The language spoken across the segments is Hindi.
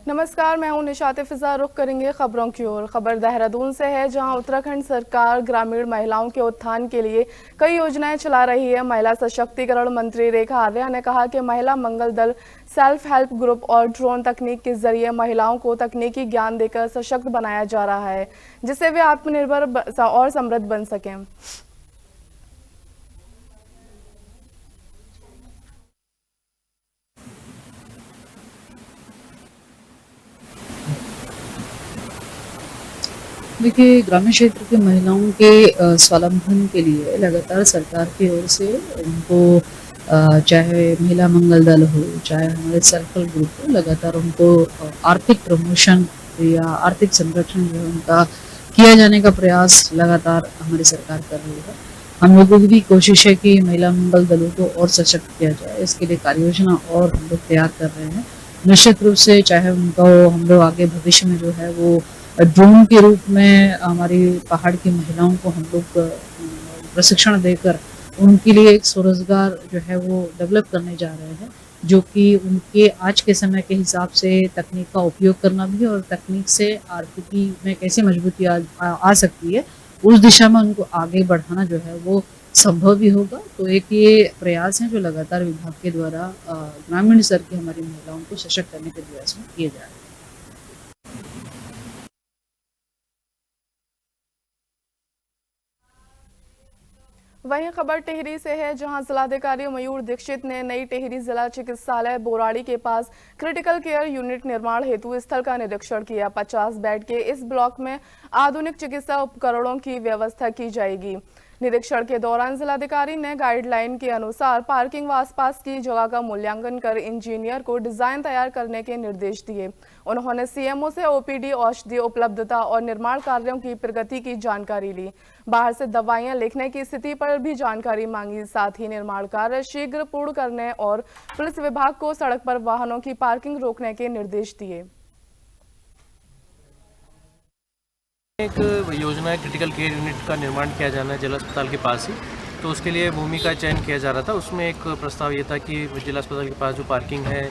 नमस्कार, मैं हूं निशात फिजा। रुख करेंगे खबरों की ओर। खबर देहरादून से है, जहां उत्तराखंड सरकार ग्रामीण महिलाओं के उत्थान के लिए कई योजनाएं चला रही है। महिला सशक्तिकरण मंत्री रेखा आर्या ने कहा कि महिला मंगल दल, सेल्फ हेल्प ग्रुप और ड्रोन तकनीक के जरिए महिलाओं को तकनीकी ज्ञान देकर सशक्त बनाया जा रहा है, जिससे वे आत्मनिर्भर और समृद्ध बन सकें। देखिए, ग्रामीण क्षेत्र की महिलाओं के स्वावलंबन के लिए लगातार सरकार की ओर से उनको चाहे महिला मंगल दल हो, चाहे हमारे सेल्फ हेल्प ग्रुप हो, लगातार उनको आर्थिक प्रमोशन या आर्थिक संरक्षण जो है उनका किया जाने का प्रयास लगातार हमारी सरकार कर रही है। हम लोगों की भी कोशिश है कि महिला मंगल दलों को और सशक्त किया जाए। इसके लिए कार्य योजना और हम लोग तैयार कर रहे हैं। निश्चित रूप से चाहे उनको हम लोग आगे भविष्य में जो है वो ड्रोन के रूप में हमारी पहाड़ की महिलाओं को हम लोग प्रशिक्षण देकर उनके लिए एक स्वरोजगार जो है वो डेवलप करने जा रहे हैं, जो कि उनके आज के समय के हिसाब से तकनीक का उपयोग करना भी है और तकनीक से आर्थिकी में कैसे मजबूती आ सकती है, उस दिशा में उनको आगे बढ़ाना जो है वो संभव भी होगा। तो एक ये प्रयास है जो लगातार विभाग के द्वारा ग्रामीण स्तर की हमारी महिलाओं को सशक्त करने के प्रयास में किए जा रहे हैं। वहीं खबर टिहरी से है, जहां जिलाधिकारी मयूर दीक्षित ने नई टिहरी जिला चिकित्सालय बोराड़ी के पास क्रिटिकल केयर यूनिट निर्माण हेतु स्थल का निरीक्षण किया। 50 बेड के इस ब्लॉक में आधुनिक चिकित्सा उपकरणों की व्यवस्था की जाएगी। निरीक्षण के दौरान जिलाधिकारी ने गाइडलाइन के अनुसार पार्किंग व आसपास की जगह का मूल्यांकन कर इंजीनियर को डिजाइन तैयार करने के निर्देश दिए। उन्होंने सीएमओ से ओपीडी, औषधि उपलब्धता और निर्माण कार्यों की प्रगति की जानकारी ली। बाहर से दवाइयां लिखने की स्थिति पर भी जानकारी मांगी। साथ ही निर्माण कार्य शीघ्र पूर्ण करने और पुलिस विभाग को सड़क पर वाहनों की पार्किंग रोकने के निर्देश दिए। एक योजना है, क्रिटिकल केयर यूनिट का निर्माण किया जाना है जिला अस्पताल के पास ही। तो उसके लिए भूमि का चयन किया जा रहा था। उसमें एक प्रस्ताव ये था कि जिला अस्पताल के पास जो पार्किंग है,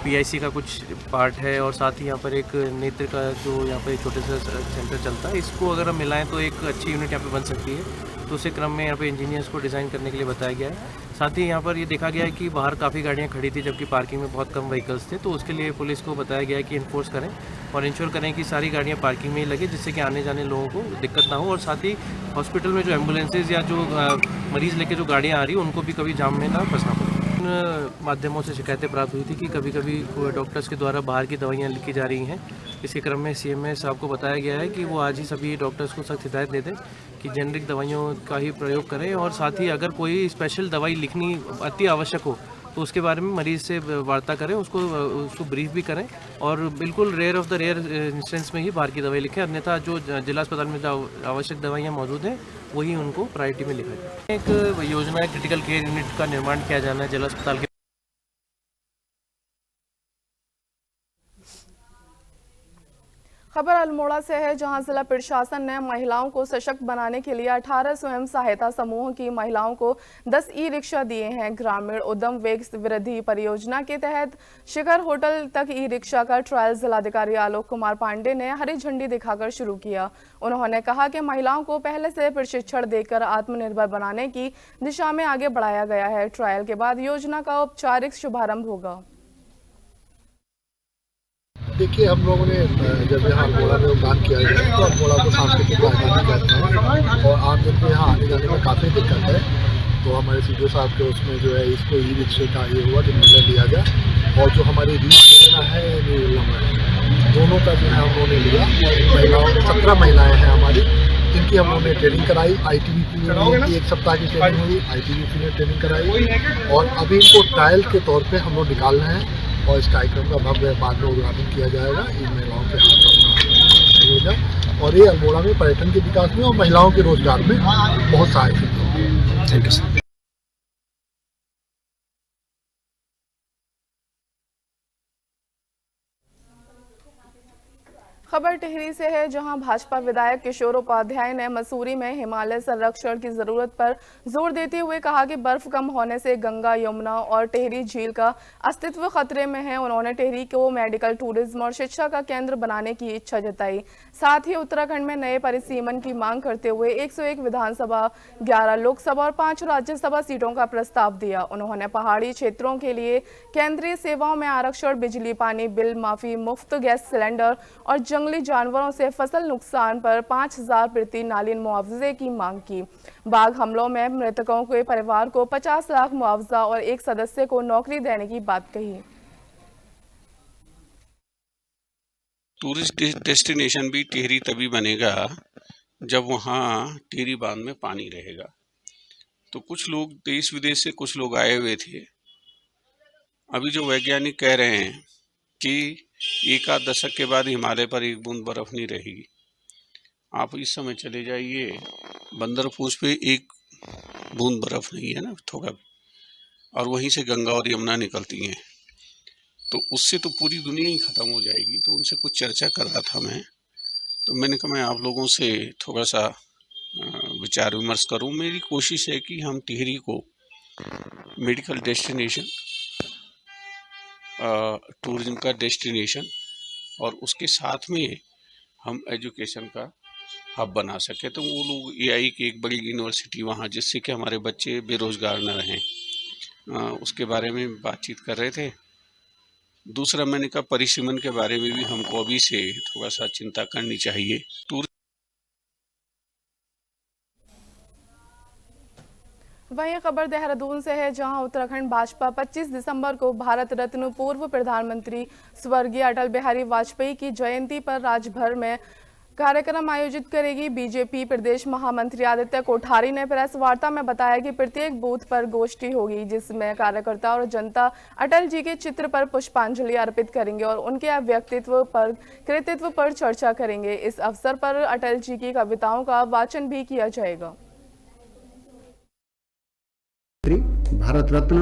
पीआईसी का कुछ पार्ट है और साथ ही यहाँ पर एक नेत्र का जो यहाँ पर छोटे से सेंटर चलता है, इसको अगर हम मिलाएं तो एक अच्छी यूनिट यहाँ पे बन सकती है। तो उसी क्रम में यहाँ पे इंजीनियर्स को डिज़ाइन करने के लिए बताया गया है। साथ ही यहाँ पर ये देखा गया है कि बाहर काफ़ी गाड़ियाँ खड़ी थी, जबकि पार्किंग में बहुत कम व्हीकल्स थे। तो उसके लिए पुलिस को बताया गया है कि इन्फोर्स करें और इंश्योर करें कि सारी गाड़ियाँ पार्किंग में ही लगे, जिससे कि आने जाने लोगों को दिक्कत ना हो। और साथ ही हॉस्पिटल में जो एम्बुलेंसेज या जो मरीज़ लेके जो गाड़ियाँ आ रही हैं, उनको भी कभी जाम में ना फंसना पड़े। माध्यमों से शिकायतें प्राप्त हुई थी कि कभी कभी डॉक्टर्स के द्वारा बाहर की दवाइयाँ लिखी जा रही हैं। इसी क्रम में सीएमए साहब को बताया गया है कि वो आज ही सभी डॉक्टर्स को सख्त हिदायत दे दें कि जेनरिक दवाइयों का ही प्रयोग करें। और साथ ही अगर कोई स्पेशल दवाई लिखनी अति आवश्यक हो तो उसके बारे में मरीज़ से वार्ता करें, उसको ब्रीफ भी करें और बिल्कुल rare of the rare instance में ही बाहर की दवाई लिखें। अन्यथा जो जिला अस्पताल में जो आवश्यक दवाइयाँ मौजूद हैं वही उनको प्रायोरिटी में लिखा जाए। एक योजना है, क्रिटिकल केयर यूनिट का निर्माण किया जाना है जिला अस्पताल के। खबर अल्मोड़ा से है, जहां जिला प्रशासन ने महिलाओं को सशक्त बनाने के लिए 18 स्वयं सहायता समूह की महिलाओं को 10 ई रिक्शा दिए हैं। ग्रामीण उद्यम वेग वृद्धि परियोजना के तहत शिखर होटल तक ई रिक्शा का ट्रायल जिलाधिकारी आलोक कुमार पांडे ने हरी झंडी दिखाकर शुरू किया। उन्होंने कहा कि महिलाओं को पहले से प्रशिक्षण देकर आत्मनिर्भर बनाने की दिशा में आगे बढ़ाया गया है। ट्रायल के बाद योजना का औपचारिक शुभारंभ होगा। देखिए, हम लोगों ने जब यहाँ अल्मोड़ा में उद्यान किया गया है तो अल्मोड़ा को सांस्कृतिक राजधानी कहते हैं और आम जन को यहाँ आने जाने में काफ़ी दिक्कत है। तो हमारे सीडीओ साहब के उसमें जो है इसको ई रिक्शे का ये हुआ जो निर्णय लिया गया और जो हमारी रीच योजना है दोनों का जो है हम लोगों ने लिया। महिलाओं 17 महिलाएँ हैं हमारी, इनकी हम लोगों ने ट्रेनिंग कराई। ITBP की 1 सप्ताह की ट्रेनिंग हुई, ITBP ने ट्रेनिंग कराई और अभी इनको ट्रायल के तौर पर हम लोग निकाल रहे हैं और इस कार्यक्रम का भव्य बाद में उद्घाटन किया जाएगा। इन महिलाओं के हाथ अपना योजना और ये अल्मोड़ा में पर्यटन के विकास में और महिलाओं के रोजगार में बहुत सहायक सिद्ध होगा। Thank you sir. खबर टिहरी से है, जहां भाजपा विधायक किशोर उपाध्याय ने मसूरी में हिमालय संरक्षण की जरूरत पर जोर देते हुए कहा कि बर्फ कम होने से गंगा, यमुना और टिहरी झील का अस्तित्व खतरे में है। उन्होंने टिहरी को मेडिकल, टूरिज्म और शिक्षा का केंद्र बनाने की इच्छा जताई। साथ ही उत्तराखंड में नए परिसीमन की मांग करते हुए 101 विधानसभा, 11 लोकसभा और 5 राज्यसभा सीटों का प्रस्ताव दिया। उन्होंने पहाड़ी क्षेत्रों के लिए केंद्रीय सेवाओं में आरक्षण, बिजली पानी बिल माफी, मुफ्त गैस सिलेंडर और जंगली जानवरों से फसल नुकसान पर 5,000 प्रति नालिन मुआवजे की मांग की। बाघ हमलों में मृतकों के परिवार को 50 लाख मुआवजा और एक सदस्य को नौकरी देने की बात कही। टूरिस्ट डेस्टिनेशन भी टिहरी तभी बनेगा जब वहाँ टिहरी बांध में पानी रहेगा। तो कुछ लोग देश विदेश से कुछ लोग आए हुए थे। अभी जो वैज्ञानिक कह रहे हैं कि एक आध दशक के बाद हिमालय पर एक बूंद बर्फ नहीं रहेगी। आप इस समय चले जाइए, बंदरपूछ पे एक बूंद बर्फ नहीं है ना, थोड़ा, और वहीं से गंगा और यमुना निकलती हैं। तो उससे तो पूरी दुनिया ही ख़त्म हो जाएगी। तो उनसे कुछ चर्चा कर रहा था मैं, तो मैंने कहा मैं आप लोगों से थोड़ा सा विचार विमर्श करूं। मेरी कोशिश है कि हम टिहरी को मेडिकल डेस्टिनेशन, टूरिज्म का डेस्टिनेशन और उसके साथ में हम एजुकेशन का हब बना सके। तो वो लोग एआई की एक बड़ी यूनिवर्सिटी वहाँ, जिससे कि हमारे बच्चे बेरोज़गार न रहें, उसके बारे में बातचीत कर रहे थे। दूसरा मैंने कहा परिसीमन के बारे में भी हमको अभी से थोड़ा सा चिंता करनी चाहिए। वहीं खबर देहरादून से है, जहां उत्तराखंड भाजपा 25 दिसंबर को भारत रत्न पूर्व प्रधानमंत्री स्वर्गीय अटल बिहारी वाजपेयी की जयंती पर राज्य भर में कार्यक्रम आयोजित करेगी। बीजेपी प्रदेश महामंत्री आदित्य कोठारी ने प्रेस वार्ता में बताया कि प्रत्येक बूथ पर गोष्ठी होगी, जिसमें कार्यकर्ता और जनता अटल जी के चित्र पर पुष्पांजलि अर्पित करेंगे और उनके व्यक्तित्व पर, कृतित्व पर चर्चा करेंगे। इस अवसर पर अटल जी की कविताओं का वाचन भी किया जाएगा। भारत रत्न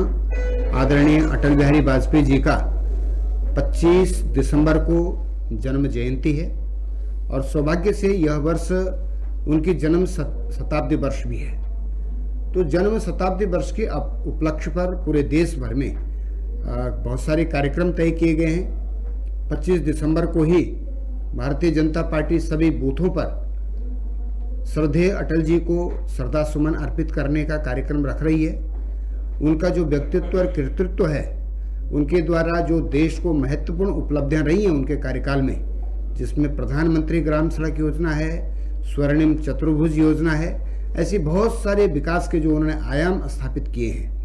आदरणीय अटल बिहारी वाजपेयी जी का 25 दिसंबर को जन्म जयंती है और सौभाग्य से यह वर्ष उनकी जन्म शताब्दी वर्ष भी है। तो जन्म शताब्दी वर्ष के उपलक्ष्य पर पूरे देश भर में बहुत सारे कार्यक्रम तय किए गए हैं। 25 दिसंबर को ही भारतीय जनता पार्टी सभी बूथों पर श्रद्धेय अटल जी को श्रद्धा सुमन अर्पित करने का कार्यक्रम रख रही है। उनका जो व्यक्तित्व और कृतित्व है, उनके द्वारा जो देश को महत्वपूर्ण उपलब्धियां रही हैं उनके कार्यकाल में, जिसमें प्रधानमंत्री ग्राम सड़क योजना है, स्वर्णिम चतुर्भुज योजना है, ऐसी बहुत सारे विकास के जो उन्होंने आयाम स्थापित किए हैं।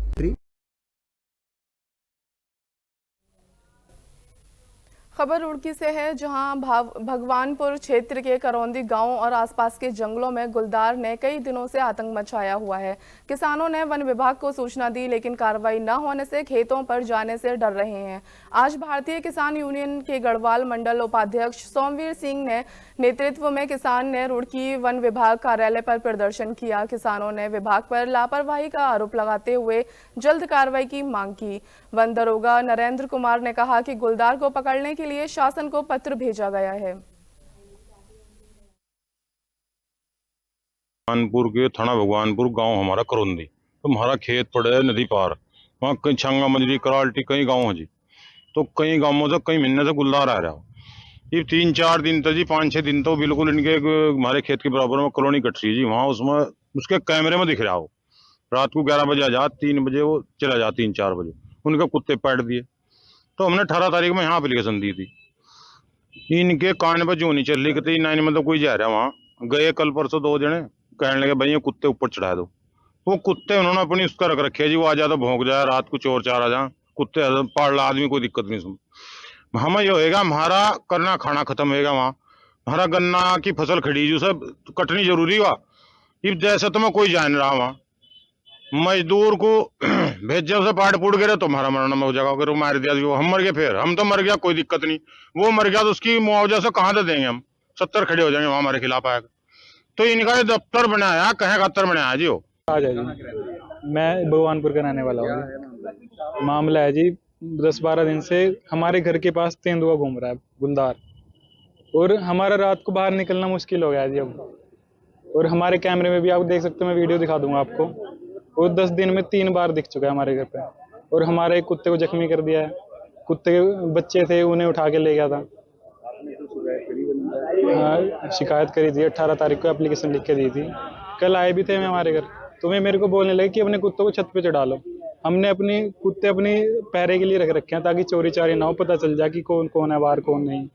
खबर रुड़की से है, जहां भगवानपुर क्षेत्र के करौंदी गांव और आसपास के जंगलों में गुलदार ने कई दिनों से आतंक मचाया हुआ है। किसानों ने वन विभाग को सूचना दी, लेकिन कार्रवाई न होने से खेतों पर जाने से डर रहे हैं। आज भारतीय किसान यूनियन के गढ़वाल मंडल उपाध्यक्ष सोमवीर सिंह ने नेतृत्व में किसान ने रुड़की वन विभाग कार्यालय पर प्रदर्शन किया। किसानों ने विभाग पर लापरवाही का आरोप लगाते हुए जल्द कार्रवाई की मांग की। वन दरोगा नरेंद्र कुमार ने कहा कि गुलदार को पकड़ने के लिए शासन को पत्र भेजा गया है। भगवानपुर के थाना भगवानपुर गांव हमारा करौंदी, तो हमारा खेत पड़े है नदी पार, वहाँ कहीं छंगा मजरी कराल्टी कई गाँव है जी। तो कई गांवों से कई महीने से गुलदार आ रहा हो। ये 3-4 दिन तक जी, 5-6 दिन तो बिल्कुल इनके हमारे खेत के बराबर में कॉलोनी कट रही है जी। वहाँ उसमें उसके कैमरे में दिख रहा हो, रात को 11 बजे आ जा, 3 बजे वो चला जा, 3-4 बजे उनके कुत्ते पैट दिए। तो हमने 18 तारीख में यहाँ एप्लीकेशन दी थी। इनके कान पर जो नहीं चल रही कहते 9 में तो कोई जा रहा है। वहाँ गए कल परसों 2 जने कहने लगे भाई ये कुत्ते ऊपर चढ़ा दो। वो कुत्ते उन्होंने अपनी उसका रख रखे जी, वो आ जाता भौंक जाए, रात को चोर चार आ जाए, कुत्ते पाड़ ला आदमी कोई दिक्कत नहीं। सुन हमें ये होएगा, हमारा करना खाना खत्म होएगा। वहाँ हमारा गन्ना की फसल खड़ी जो सब कटनी जरूरी हुआ। इब जैसे तो मैं कोई जान रहा, वहाँ मजदूर को भेजे उसे पाट पुट गिरे तो हमारा मरना में हो जाएगा। अगर वो मार दिया तो हम मर गए, फिर हम तो मर गया कोई दिक्कत नहीं, वो मर गया तो उसकी मुआवजा से कहाँ दे देंगे हम? 70 खड़े हो जाएंगे वहाँ हमारे खिलाफ आएगा। तो इनका ये दफ्तर बनाया, कहे का दफ्तर बनाया जी। वो आ जाएगी। मैं भगवानपुर का रहने वाला हूँ। मामला है जी 10-12 दिन से हमारे घर के पास तेंदुआ घूम रहा है, गुलदार। और हमारा रात को बाहर निकलना मुश्किल हो गया जी अब। और हमारे कैमरे में भी आप देख सकते हो, मैं वीडियो दिखा दूंगा आपको, वो 10 दिन में 3 बार दिख चुका है हमारे घर पे। और हमारे एक कुत्ते को जख्मी कर दिया है, कुत्ते के बच्चे थे उन्हें उठा के ले गया था। हाँ, शिकायत करी थी, 18 तारीख को एप्लीकेशन लिख के दी थी। कल आए भी थे मैं हमारे घर, तो वे मेरे को बोलने लगे कि अपने कुत्तों को छत पे चढ़ा लो। हमने अपने कुत्ते अपनी पैरे के लिए रख रखे हैं ताकि चोरी चारी ना हो, पता चल जाए कि कौन कौन है बाहर कौन नहीं।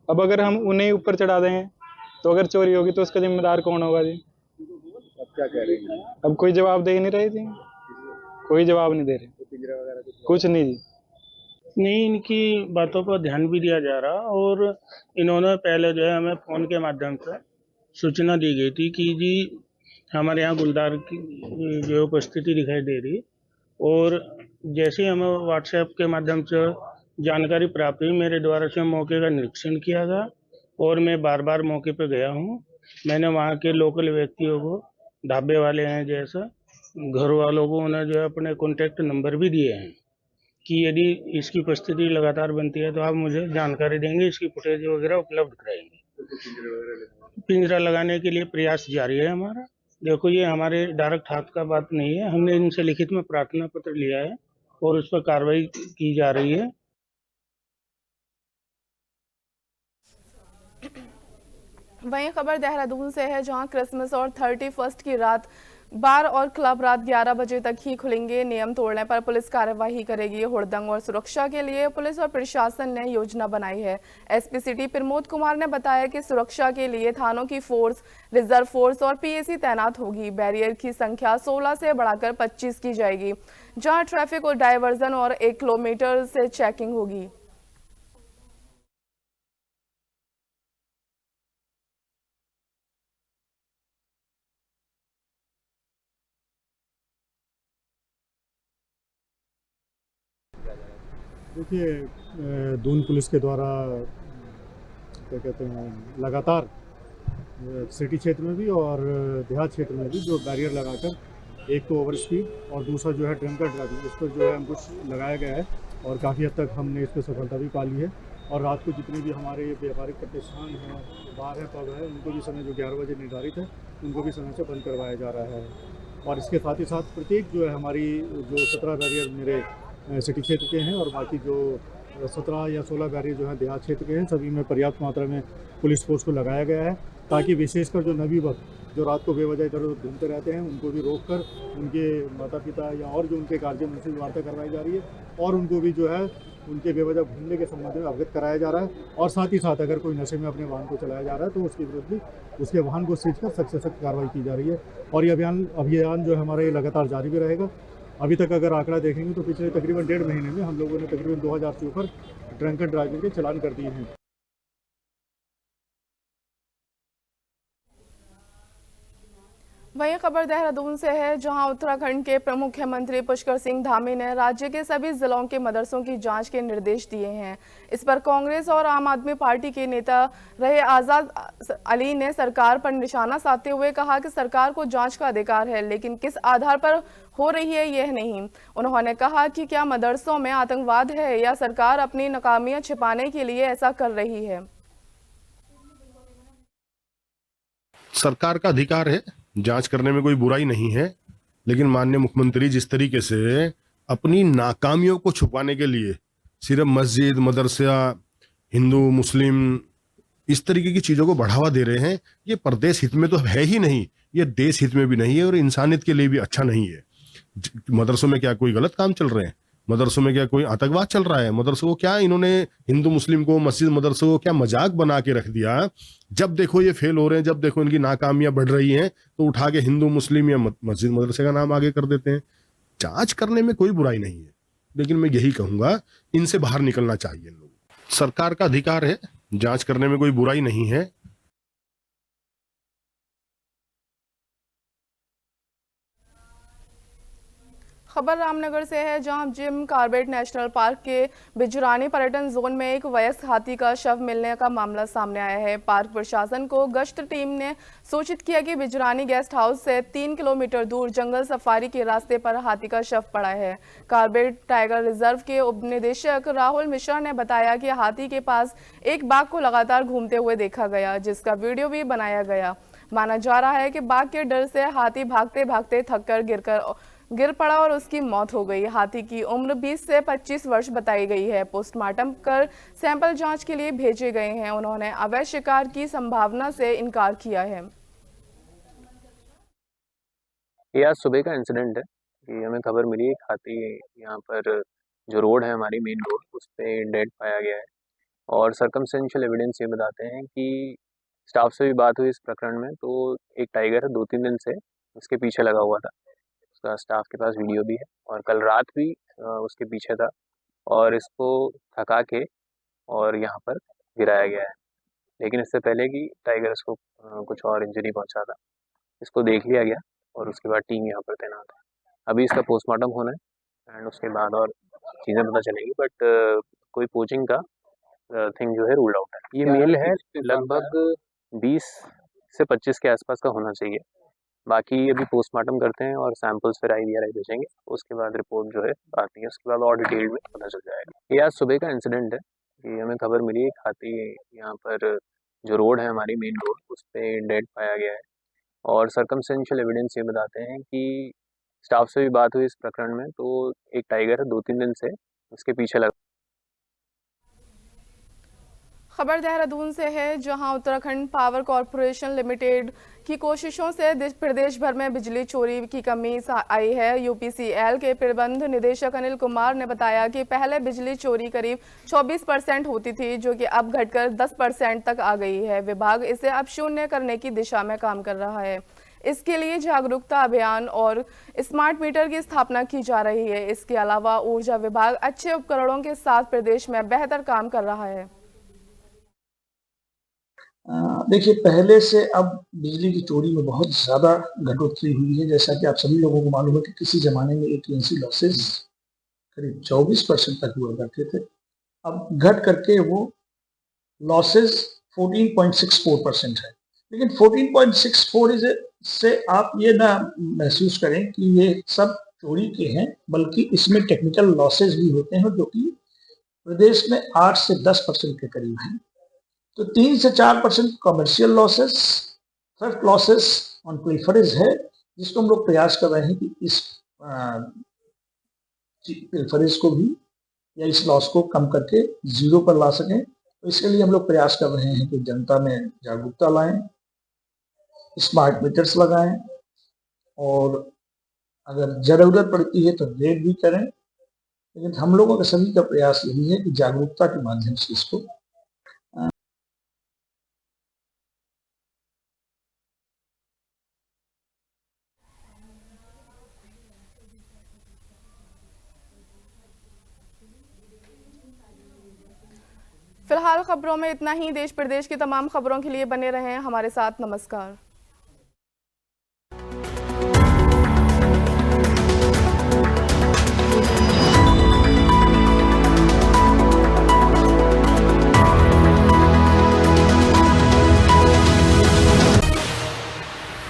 अब अगर हम उन्हें ऊपर चढ़ा देंगे तो अगर चोरी होगी तो उसका जिम्मेदार कौन होगा जी? अब क्या कह रहे हैं? अब कोई जवाब दे ही नहीं रहे थे, कोई जवाब नहीं दे रहे, कुछ नहीं जी। नहीं, इनकी बातों पर ध्यान भी दिया जा रहा, और इन्होंने पहले जो है हमें फ़ोन के माध्यम से सूचना दी गई थी कि जी हमारे यहाँ गुलदार की जो उपस्थिति दिखाई दे रही, और जैसे ही हमें व्हाट्सएप के माध्यम से जानकारी प्राप्त हुई, मेरे द्वारा से मौके का निरीक्षण किया गया और मैं बार बार मौके पर गया हूँ। मैंने वहाँ के लोकल व्यक्तियों को, ढाबे वाले हैं जैसा, घर वालों को, उन्हें जो है अपने कॉन्टैक्ट नंबर भी दिए हैं कि यदि इसकी उपस्थिति लगातार बनती है तो आप मुझे जानकारी देंगे, इसकी फुटेज वगैरह उपलब्ध कराएंगे। पिंजरा लगाने के लिए प्रयास जारी है हमारा। देखो, ये हमारे डायरेक्ट हाथ का बात नहीं है, हमने इनसे लिखित में प्रार्थना पत्र लिया है और उस पर कार्रवाई की जा रही है। वहीं खबर देहरादून से है, जहां क्रिसमस और 31 की रात बार और क्लब रात 11 बजे तक ही खुलेंगे। नियम तोड़ने पर पुलिस कार्यवाही करेगी। हुड़दंग और सुरक्षा के लिए पुलिस और प्रशासन ने योजना बनाई है। एसपी सिटी प्रमोद कुमार ने बताया कि सुरक्षा के लिए थानों की फोर्स, रिजर्व फोर्स और पीएसी तैनात होगी। बैरियर की संख्या 16 से बढ़ाकर 25 की जाएगी, जहां ट्रैफिक और डायवर्जन और 1 किलोमीटर से चेकिंग होगी। देखिए, दून पुलिस के द्वारा क्या कहते हैं, लगातार सिटी क्षेत्र में भी और देहात क्षेत्र में भी जो बैरियर लगाकर, एक तो ओवर स्पीड और दूसरा जो है ड्रंकन ड्राइविंग, इस पर जो है अंकुश लगाया गया है और काफ़ी हद तक हमने इस पर सफलता भी पा ली है। और रात को जितने भी हमारे व्यापारिक प्रतिष्ठान हैं, बार है, पब है, उनको भी समय जो 11 बजे निर्धारित है उनको भी समय से बंद करवाया जा रहा है। और इसके साथ ही साथ प्रत्येक जो है हमारी जो 17 बैरियर मेरे सिटी क्षेत्र के हैं और बाकी जो 17 या 16 बैरियर जो हैं देहात क्षेत्र के हैं, सभी में पर्याप्त मात्रा में पुलिस फोर्स को लगाया गया है, ताकि विशेषकर जो नवयुवक जो रात को बेवजह इधर उधर घूमते रहते हैं उनको भी रोककर उनके माता पिता या और जो उनके गार्जियन उनसे वार्ता करवाई जा रही है और उनको भी जो है उनके बेवजह घूमने के संबंध में अवगत कराया जा रहा है। और साथ ही साथ अगर कोई नशे में अपने वाहन को चलाया जा रहा है तो उसके विरुद्ध भी उसके वाहन को सीज कर सख्त से सख्त कार्रवाई की जा रही है। और ये अभियान जो है हमारा ये लगातार जारी भी रहेगा। अभी तक अगर आंकड़ा देखेंगे तो पिछले तकरीबन 1.5 महीने में हम लोगों ने तकरीबन 2000 से ऊपर ड्रंकन ड्राइविंग के चालान कर दिए हैं। वहीं खबर देहरादून से है, जहां उत्तराखंड के मुख्यमंत्री पुष्कर सिंह धामी ने राज्य के सभी जिलों के मदरसों की जांच के निर्देश दिए हैं। इस पर कांग्रेस और आम आदमी पार्टी के नेता रहे आजाद अली ने सरकार पर निशाना साधते हुए कहा कि सरकार को जांच का अधिकार है, लेकिन किस आधार पर हो रही है यह नहीं। उन्होंने कहा कि क्या मदरसों में आतंकवाद है या सरकार अपनी नाकामियां छिपाने के लिए ऐसा कर रही है। सरकार का अधिकार है, जांच करने में कोई बुराई नहीं है, लेकिन माननीय मुख्यमंत्री जिस तरीके से अपनी नाकामियों को छुपाने के लिए सिर्फ मस्जिद, मदरसा, हिंदू, मुस्लिम इस तरीके की चीज़ों को बढ़ावा दे रहे हैं, ये प्रदेश हित में तो है ही नहीं, ये देश हित में भी नहीं है और इंसानियत के लिए भी अच्छा नहीं है। मदरसों में क्या कोई गलत काम चल रहे हैं? मदरसों में क्या कोई आतंकवाद चल रहा है? मदरसों को क्या इन्होंने हिंदू मुस्लिम को, मस्जिद मदरसों को क्या मजाक बना के रख दिया? जब देखो ये फेल हो रहे हैं, जब देखो इनकी नाकामियां बढ़ रही हैं, तो उठा के हिंदू मुस्लिम या मस्जिद मदरसे का नाम आगे कर देते हैं। जांच करने में कोई बुराई नहीं है, लेकिन मैं यही कहूंगा इनसे बाहर निकलना चाहिए इन लोग। सरकार का अधिकार है, जांच करने में कोई बुराई नहीं है। खबर रामनगर से है, जहां जिम कार्बेट नेशनल पार्क के बिजरानी पर्यटन जोन में एक वयस्क हाथी का शव मिलने का मामला सामने आया है। पार्क प्रशासन को गश्त टीम ने सूचित किया कि बिजरानी गेस्ट हाउस से 3 किलोमीटर दूर जंगल सफारी के रास्ते पर हाथी का शव पड़ा है। कार्बेट टाइगर रिजर्व के उप निदेशक राहुल मिश्रा ने बताया कि हाथी के पास एक बाघ को लगातार घूमते हुए देखा गया, जिसका वीडियो भी बनाया गया। माना जा रहा है कि बाघ के डर से हाथी भागते भागते थककर गिर पड़ा और उसकी मौत हो गई। हाथी की उम्र 20 से 25 वर्ष बताई गई है। पोस्टमार्टम कर सैंपल जांच के लिए भेजे गए हैं। उन्होंने अवैध शिकार की संभावना से इनकार किया है। ये आज सुबह का इंसिडेंट है कि हमें खबर मिली एक हाथी यहाँ पर जो रोड है हमारी मेन रोड उस पे डेड पाया गया है और सर्कमस्टेंशियल एविडेंस ये बताते हैं कि स्टाफ से भी बात हुई इस प्रकरण में, तो एक टाइगर है 2-3 दिन से उसके पीछे लगा हुआ था। उसका स्टाफ के पास वीडियो भी है और कल रात भी उसके पीछे था और इसको थका के और यहाँ पर गिराया गया है। लेकिन इससे पहले कि टाइगर इसको कुछ और इंजरी पहुँचा था, इसको देख लिया गया और उसके बाद टीम यहाँ पर तैनात है। अभी इसका पोस्टमार्टम होना है एंड उसके बाद और चीज़ें पता चलेंगी, बट कोई पोचिंग का थिंग जो है रूल आउट है। ये मेल है, लगभग 20 से 25 के आसपास का होना चाहिए। बाकी अभी पोस्टमार्टम करते हैं और सैंपल्स फिर IVRI भेजेंगे, उसके बाद रिपोर्ट जो है आती है, उसके बाद और डिटेल में पता चल जाएगा। ये आज सुबह का इंसिडेंट है कि हमें खबर मिली एक हाथी यहाँ पर जो रोड है हमारी मेन रोड उस पे डेड पाया गया है और सर्कमस्टेंशियल एविडेंस ये बताते हैं कि स्टाफ से भी बात हुई इस प्रकरण में, तो एक टाइगर है 2-3 दिन से उसके पीछे लगा। खबर देहरादून से है, जहां उत्तराखंड पावर कॉरपोरेशन लिमिटेड की कोशिशों से प्रदेश भर में बिजली चोरी की कमी आई है। UPCL के प्रबंध निदेशक अनिल कुमार ने बताया कि पहले बिजली चोरी करीब 24% होती थी, जो कि अब घटकर 10% तक आ गई है। विभाग इसे अब शून्य करने की दिशा में काम कर रहा है। इसके लिए जागरूकता अभियान और स्मार्ट मीटर की स्थापना की जा रही है। इसके अलावा ऊर्जा विभाग अच्छे उपकरणों के साथ प्रदेश में बेहतर काम कर रहा है। देखिए, पहले से अब बिजली की चोरी में बहुत ज़्यादा घटोतरी हुई है। जैसा कि आप सभी लोगों को मालूम है कि किसी ज़माने में AT&C लॉसेज करीब 24% तक हुआ करते थे, अब घट करके वो लॉसेज 14.64% है। लेकिन 14.64 से आप ये ना महसूस करें कि ये सब चोरी के हैं, बल्कि इसमें टेक्निकल लॉसेज भी होते हैं जो कि प्रदेश में 8 से 10% के करीब हैं। तो 3 से 4% commercial losses, third losses on pilferage है, जिसको हम लोग प्रयास कर रहे हैं कि इस पिल्फरेज को भी या इस लॉस को कम करके 0 पर ला सकें। तो इसके लिए हम लोग प्रयास कर रहे हैं कि जनता में जागरूकता लाएं, स्मार्ट मीटर्स लगाएं और अगर ज़रूरत पड़ती है तो रेड भी करें। लेकिन हम लोगों का सभी का प्रयास यही है कि जागरूकता के माध्यम से इसको फिलहाल खबरों में इतना ही। देश प्रदेश की तमाम खबरों के लिए बने रहें हमारे साथ। नमस्कार।